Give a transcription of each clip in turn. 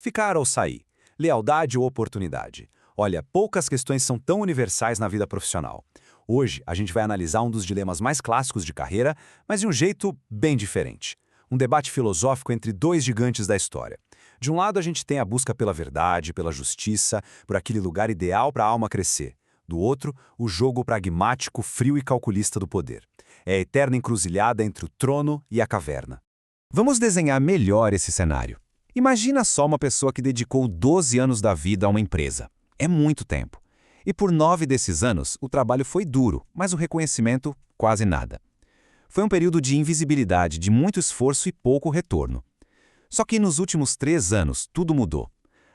Ficar ou sair? Lealdade ou oportunidade? Olha, poucas questões são tão universais na vida profissional. Hoje, a gente vai analisar um dos dilemas mais clássicos de carreira, mas de um jeito bem diferente. Um debate filosófico entre dois gigantes da história. De um lado, a gente tem a busca pela verdade, pela justiça, por aquele lugar ideal para a alma crescer. Do outro, o jogo pragmático, frio e calculista do poder. É a eterna encruzilhada entre o trono e a caverna. Vamos desenhar melhor esse cenário. Imagina só uma pessoa que dedicou 12 anos da vida a uma empresa. É muito tempo. E por 9 desses anos, o trabalho foi duro, mas o reconhecimento, quase nada. Foi um período de invisibilidade, de muito esforço e pouco retorno. Só que nos últimos 3 anos, tudo mudou.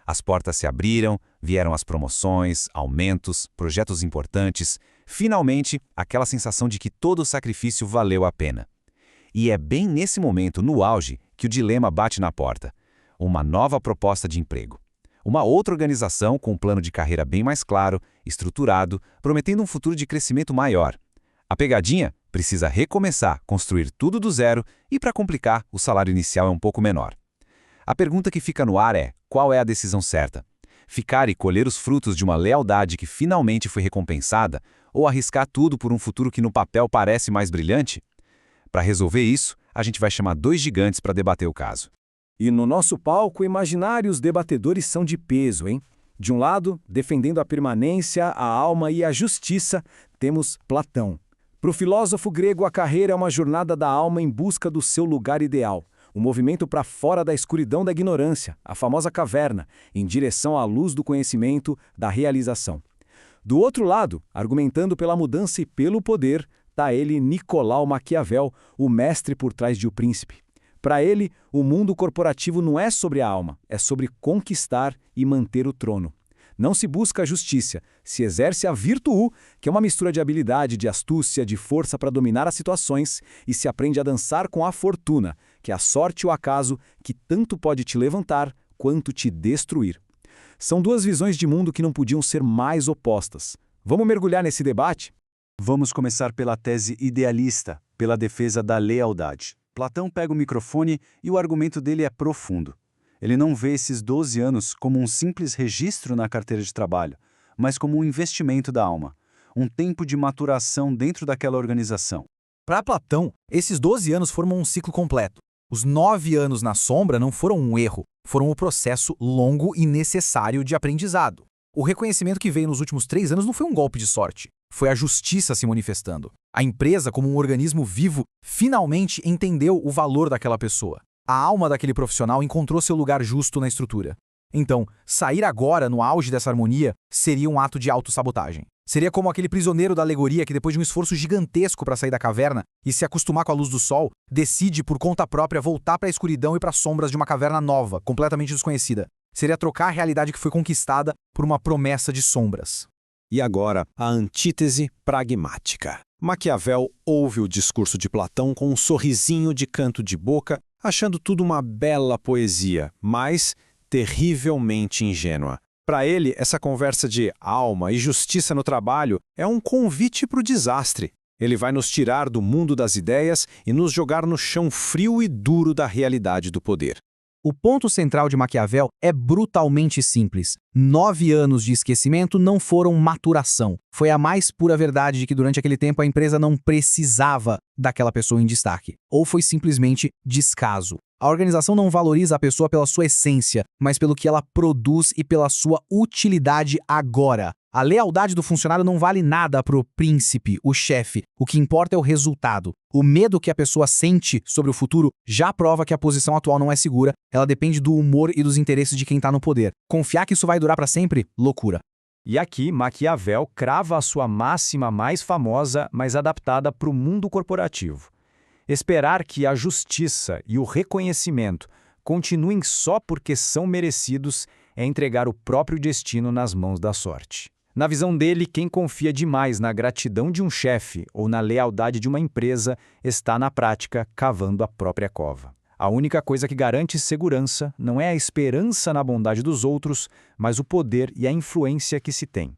As portas se abriram, vieram as promoções, aumentos, projetos importantes. Finalmente, aquela sensação de que todo o sacrifício valeu a pena. E é bem nesse momento, no auge, que o dilema bate na porta. Uma nova proposta de emprego. Uma outra organização com um plano de carreira bem mais claro, estruturado, prometendo um futuro de crescimento maior. A pegadinha precisa recomeçar, construir tudo do zero e, para complicar, o salário inicial é um pouco menor. A pergunta que fica no ar é: qual é a decisão certa? Ficar e colher os frutos de uma lealdade que finalmente foi recompensada ou arriscar tudo por um futuro que no papel parece mais brilhante? Para resolver isso, a gente vai chamar dois gigantes para debater o caso. E no nosso palco imaginário, os debatedores são de peso, hein? De um lado, defendendo a permanência, a alma e a justiça, temos Platão. Para o filósofo grego, a carreira é uma jornada da alma em busca do seu lugar ideal. O movimento para fora da escuridão da ignorância, a famosa caverna, em direção à luz do conhecimento, da realização. Do outro lado, argumentando pela mudança e pelo poder, está ele Nicolau Maquiavel, o mestre por trás de O Príncipe. Para ele, o mundo corporativo não é sobre a alma, é sobre conquistar e manter o trono. Não se busca a justiça, se exerce a virtude, que é uma mistura de habilidade, de astúcia, de força para dominar as situações, e se aprende a dançar com a fortuna, que é a sorte ou acaso que tanto pode te levantar quanto te destruir. São duas visões de mundo que não podiam ser mais opostas. Vamos mergulhar nesse debate? Vamos começar pela tese idealista, pela defesa da lealdade. Platão pega o microfone e o argumento dele é profundo. Ele não vê esses 12 anos como um simples registro na carteira de trabalho, mas como um investimento da alma, um tempo de maturação dentro daquela organização. Para Platão, esses 12 anos formam um ciclo completo. Os 9 anos na sombra não foram um erro, foram um processo longo e necessário de aprendizado. O reconhecimento que veio nos últimos 3 anos não foi um golpe de sorte, foi a justiça se manifestando. A empresa, como um organismo vivo, finalmente entendeu o valor daquela pessoa. A alma daquele profissional encontrou seu lugar justo na estrutura. Então, sair agora, no auge dessa harmonia, seria um ato de autossabotagem. Seria como aquele prisioneiro da alegoria que, depois de um esforço gigantesco para sair da caverna e se acostumar com a luz do sol, decide, por conta própria, voltar para a escuridão e para as sombras de uma caverna nova, completamente desconhecida. Seria trocar a realidade que foi conquistada por uma promessa de sombras. E agora, a antítese pragmática. Maquiavel ouve o discurso de Platão com um sorrisinho de canto de boca, achando tudo uma bela poesia, mas terrivelmente ingênua. Para ele, essa conversa de alma e justiça no trabalho é um convite para o desastre. Ele vai nos tirar do mundo das ideias e nos jogar no chão frio e duro da realidade do poder. O ponto central de Maquiavel é brutalmente simples. 9 anos de esquecimento não foram maturação. Foi a mais pura verdade de que durante aquele tempo a empresa não precisava daquela pessoa em destaque. Ou foi simplesmente descaso. A organização não valoriza a pessoa pela sua essência, mas pelo que ela produz e pela sua utilidade agora. A lealdade do funcionário não vale nada para o príncipe, o chefe. O que importa é o resultado. O medo que a pessoa sente sobre o futuro já prova que a posição atual não é segura. Ela depende do humor e dos interesses de quem está no poder. Confiar que isso vai durar para sempre? Loucura. E aqui, Maquiavel crava a sua máxima mais famosa, mas adaptada para o mundo corporativo. Esperar que a justiça e o reconhecimento continuem só porque são merecidos é entregar o próprio destino nas mãos da sorte. Na visão dele, quem confia demais na gratidão de um chefe ou na lealdade de uma empresa está, na prática, cavando a própria cova. A única coisa que garante segurança não é a esperança na bondade dos outros, mas o poder e a influência que se tem.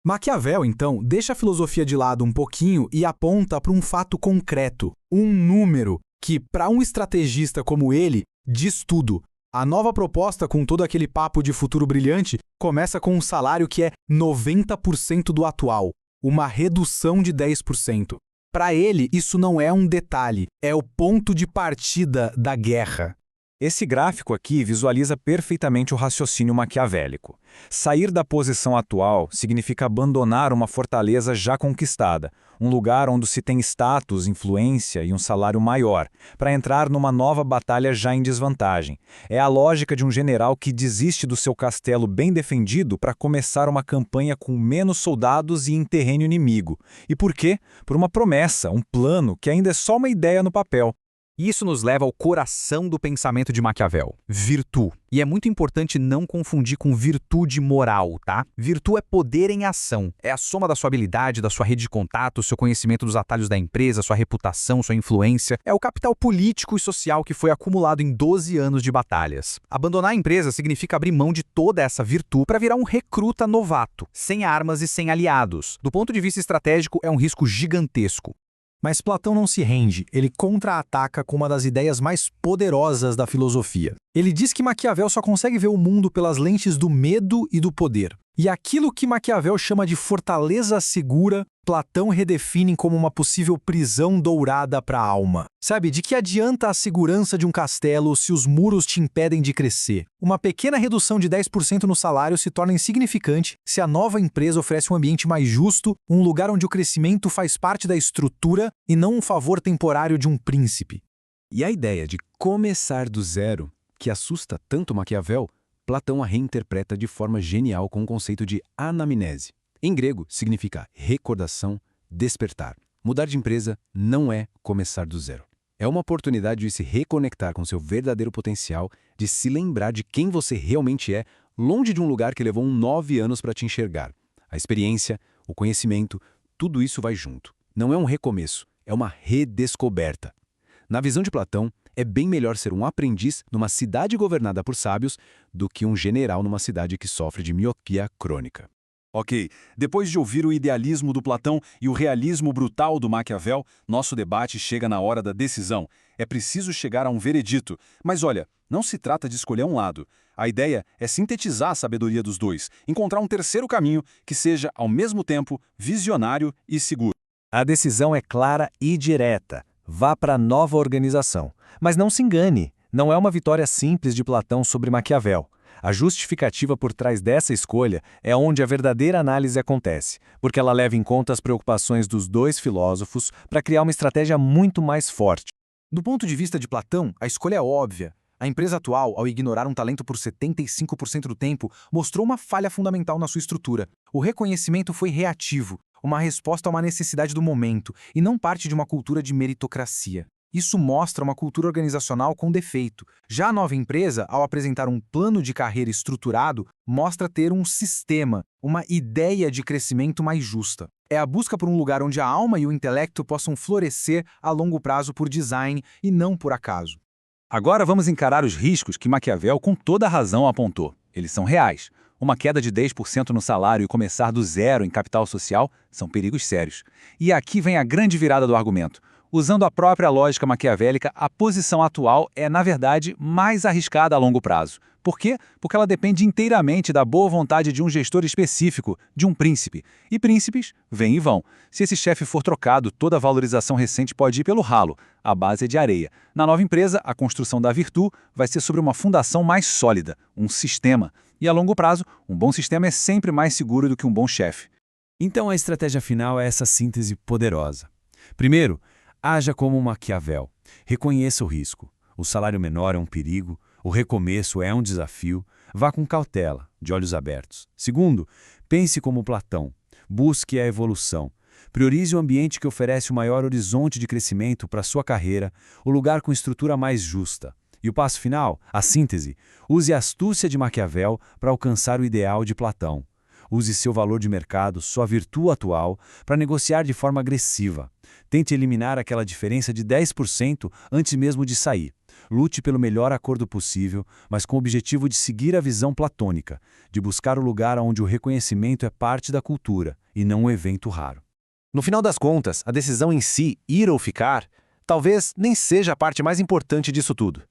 Maquiavel, então, deixa a filosofia de lado um pouquinho e aponta para um fato concreto, um número, que, para um estrategista como ele, diz tudo. A nova proposta, com todo aquele papo de futuro brilhante, começa com um salário que é 90% do atual, uma redução de 10%. Para ele, isso não é um detalhe, é o ponto de partida da guerra. Esse gráfico aqui visualiza perfeitamente o raciocínio maquiavélico. Sair da posição atual significa abandonar uma fortaleza já conquistada, um lugar onde se tem status, influência e um salário maior, para entrar numa nova batalha já em desvantagem. É a lógica de um general que desiste do seu castelo bem defendido para começar uma campanha com menos soldados e em terreno inimigo. E por quê? Por uma promessa, um plano que ainda é só uma ideia no papel. Isso nos leva ao coração do pensamento de Maquiavel, virtude. E é muito importante não confundir com virtude moral, tá? Virtude é poder em ação. É a soma da sua habilidade, da sua rede de contatos, seu conhecimento dos atalhos da empresa, sua reputação, sua influência. É o capital político e social que foi acumulado em 12 anos de batalhas. Abandonar a empresa significa abrir mão de toda essa virtude para virar um recruta novato, sem armas e sem aliados. Do ponto de vista estratégico, é um risco gigantesco. Mas Platão não se rende, ele contra-ataca com uma das ideias mais poderosas da filosofia. Ele diz que Maquiavel só consegue ver o mundo pelas lentes do medo e do poder. E aquilo que Maquiavel chama de fortaleza segura, Platão redefine como uma possível prisão dourada para a alma. Sabe, de que adianta a segurança de um castelo se os muros te impedem de crescer? Uma pequena redução de 10% no salário se torna insignificante se a nova empresa oferece um ambiente mais justo, um lugar onde o crescimento faz parte da estrutura e não um favor temporário de um príncipe. E a ideia de começar do zero, que assusta tanto Maquiavel, Platão a reinterpreta de forma genial com o conceito de anamnese. Em grego, significa recordação, despertar. Mudar de empresa não é começar do zero. É uma oportunidade de se reconectar com seu verdadeiro potencial, de se lembrar de quem você realmente é, longe de um lugar que levou 9 anos para te enxergar. A experiência, o conhecimento, tudo isso vai junto. Não é um recomeço, é uma redescoberta. Na visão de Platão, é bem melhor ser um aprendiz numa cidade governada por sábios do que um general numa cidade que sofre de miopia crônica. Ok, depois de ouvir o idealismo do Platão e o realismo brutal do Maquiavel, nosso debate chega na hora da decisão. É preciso chegar a um veredito. Mas olha, não se trata de escolher um lado. A ideia é sintetizar a sabedoria dos dois, encontrar um terceiro caminho que seja, ao mesmo tempo, visionário e seguro. A decisão é clara e direta. Vá para a nova organização. Mas não se engane, não é uma vitória simples de Platão sobre Maquiavel. A justificativa por trás dessa escolha é onde a verdadeira análise acontece, porque ela leva em conta as preocupações dos dois filósofos para criar uma estratégia muito mais forte. Do ponto de vista de Platão, a escolha é óbvia. A empresa atual, ao ignorar um talento por 75% do tempo, mostrou uma falha fundamental na sua estrutura. O reconhecimento foi reativo, uma resposta a uma necessidade do momento, e não parte de uma cultura de meritocracia. Isso mostra uma cultura organizacional com defeito. Já a nova empresa, ao apresentar um plano de carreira estruturado, mostra ter um sistema, uma ideia de crescimento mais justa. É a busca por um lugar onde a alma e o intelecto possam florescer a longo prazo por design e não por acaso. Agora vamos encarar os riscos que Maquiavel com toda razão apontou. Eles são reais. Uma queda de 10% no salário e começar do zero em capital social são perigos sérios. E aqui vem a grande virada do argumento. Usando a própria lógica maquiavélica, a posição atual é, na verdade, mais arriscada a longo prazo. Por quê? Porque ela depende inteiramente da boa vontade de um gestor específico, de um príncipe. E príncipes vêm e vão. Se esse chefe for trocado, toda a valorização recente pode ir pelo ralo. A base é de areia. Na nova empresa, a construção da virtude vai ser sobre uma fundação mais sólida, um sistema. E a longo prazo, um bom sistema é sempre mais seguro do que um bom chefe. Então a estratégia final é essa síntese poderosa. Primeiro, haja como Maquiavel. Reconheça o risco. O salário menor é um perigo, o recomeço é um desafio. Vá com cautela, de olhos abertos. Segundo, pense como Platão. Busque a evolução. Priorize o ambiente que oferece o maior horizonte de crescimento para sua carreira, o lugar com estrutura mais justa. E o passo final, a síntese. Use a astúcia de Maquiavel para alcançar o ideal de Platão. Use seu valor de mercado, sua virtude atual, para negociar de forma agressiva. Tente eliminar aquela diferença de 10% antes mesmo de sair. Lute pelo melhor acordo possível, mas com o objetivo de seguir a visão platônica, de buscar o lugar onde o reconhecimento é parte da cultura e não um evento raro. No final das contas, a decisão em si, ir ou ficar, talvez nem seja a parte mais importante disso tudo.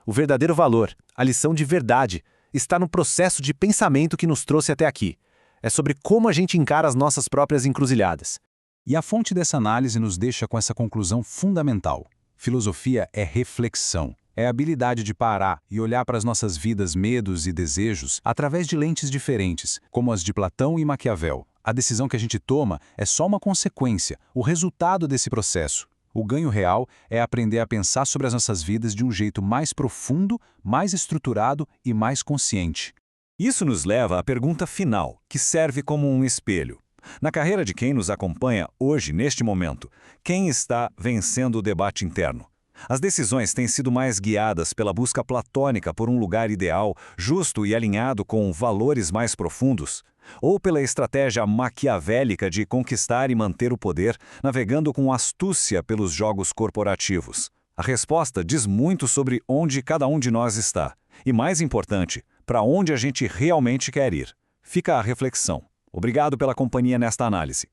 O verdadeiro valor, a lição de verdade, está no processo de pensamento que nos trouxe até aqui. É sobre como a gente encara as nossas próprias encruzilhadas. E a fonte dessa análise nos deixa com essa conclusão fundamental. Filosofia é reflexão. É a habilidade de parar e olhar para as nossas vidas, medos e desejos através de lentes diferentes, como as de Platão e Maquiavel. A decisão que a gente toma é só uma consequência, o resultado desse processo. O ganho real é aprender a pensar sobre as nossas vidas de um jeito mais profundo, mais estruturado e mais consciente. Isso nos leva à pergunta final, que serve como um espelho. Na carreira de quem nos acompanha hoje, neste momento, quem está vencendo o debate interno? As decisões têm sido mais guiadas pela busca platônica por um lugar ideal, justo e alinhado com valores mais profundos? Ou pela estratégia maquiavélica de conquistar e manter o poder, navegando com astúcia pelos jogos corporativos? A resposta diz muito sobre onde cada um de nós está. E mais importante, para onde a gente realmente quer ir. Fica a reflexão. Obrigado pela companhia nesta análise.